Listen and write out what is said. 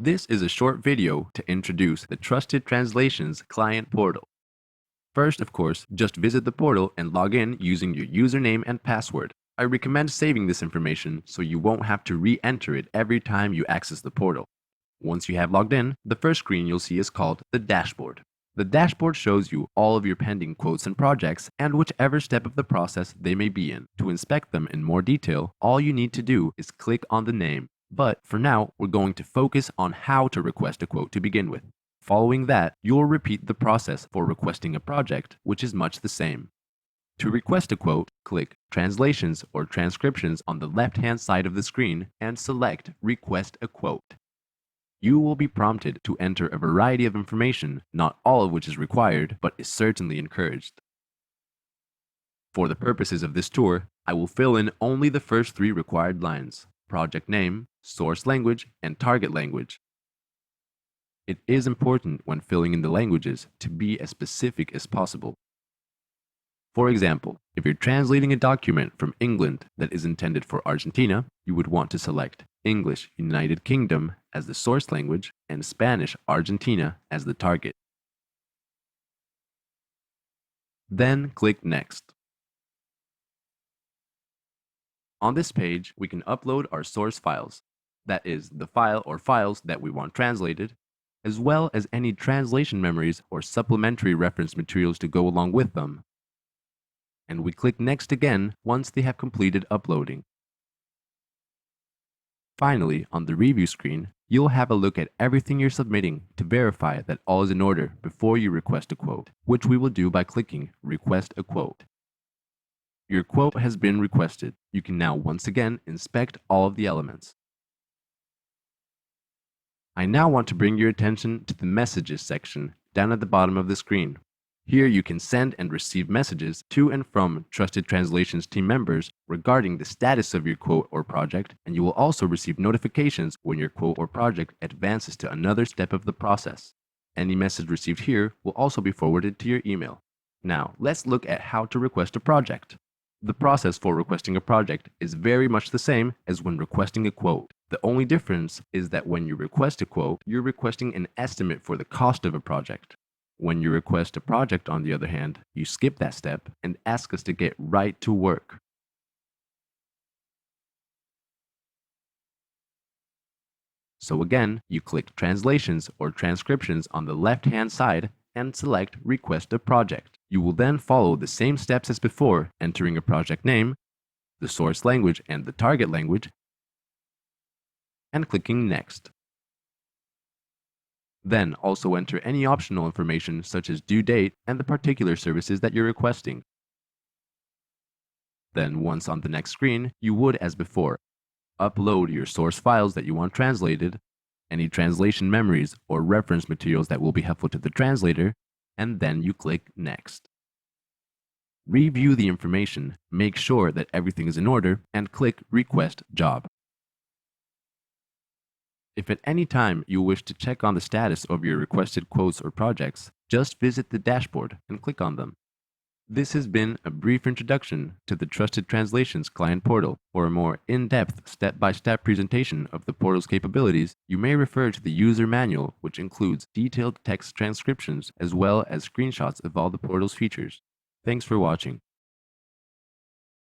This is a short video to introduce the Trusted Translations client portal. First, of course, just visit the portal and log in using your username and password. I recommend saving this information so you won't have to re-enter it every time you access the portal. Once you have logged in, the first screen you'll see is called the dashboard. The dashboard shows you all of your pending quotes and projects and whichever step of the process they may be in. To inspect them in more detail, all you need to do is click on the name. But for now, we're going to focus on how to request a quote to begin with. Following that, you'll repeat the process for requesting a project, which is much the same. To request a quote, click Translations or Transcriptions on the left-hand side of the screen and select Request a Quote. You will be prompted to enter a variety of information, not all of which is required, but is certainly encouraged. For the purposes of this tour, I will fill in only the first 3 required lines: project name, source language, and target language. It is important when filling in the languages to be as specific as possible. For example, if you're translating a document from England that is intended for Argentina, you would want to select English United Kingdom as the source language and Spanish Argentina as the target. Then click Next. On this page, we can upload our source files, that is, the file or files that we want translated, as well as any translation memories or supplementary reference materials to go along with them. And we click Next again once they have completed uploading. Finally, on the review screen, you'll have a look at everything you're submitting to verify that all is in order before you request a quote, which we will do by clicking Request a Quote. Your quote has been requested. You can now once again inspect all of the elements. I now want to bring your attention to the Messages section down at the bottom of the screen. Here you can send and receive messages to and from Trusted Translations team members regarding the status of your quote or project, and you will also receive notifications when your quote or project advances to another step of the process. Any message received here will also be forwarded to your email. Now, let's look at how to request a project. The process for requesting a project is very much the same as when requesting a quote. The only difference is that when you request a quote, you're requesting an estimate for the cost of a project. When you request a project, on the other hand, you skip that step and ask us to get right to work. So again, you click Translations or Transcriptions on the left-hand side and select Request a Project. You will then follow the same steps as before, entering a project name, the source language and the target language, and clicking Next. Then also enter any optional information such as due date and the particular services that you're requesting. Then once on the next screen, you would, as before, upload your source files that you want translated, any translation memories or reference materials that will be helpful to the translator, and then you click Next. Review the information, make sure that everything is in order, and click Request Job. If at any time you wish to check on the status of your requested quotes or projects, just visit the dashboard and click on them. This has been a brief introduction to the Trusted Translations client portal. For a more in-depth step-by-step presentation of the portal's capabilities, you may refer to the user manual, which includes detailed text transcriptions as well as screenshots of all the portal's features. Thanks for watching.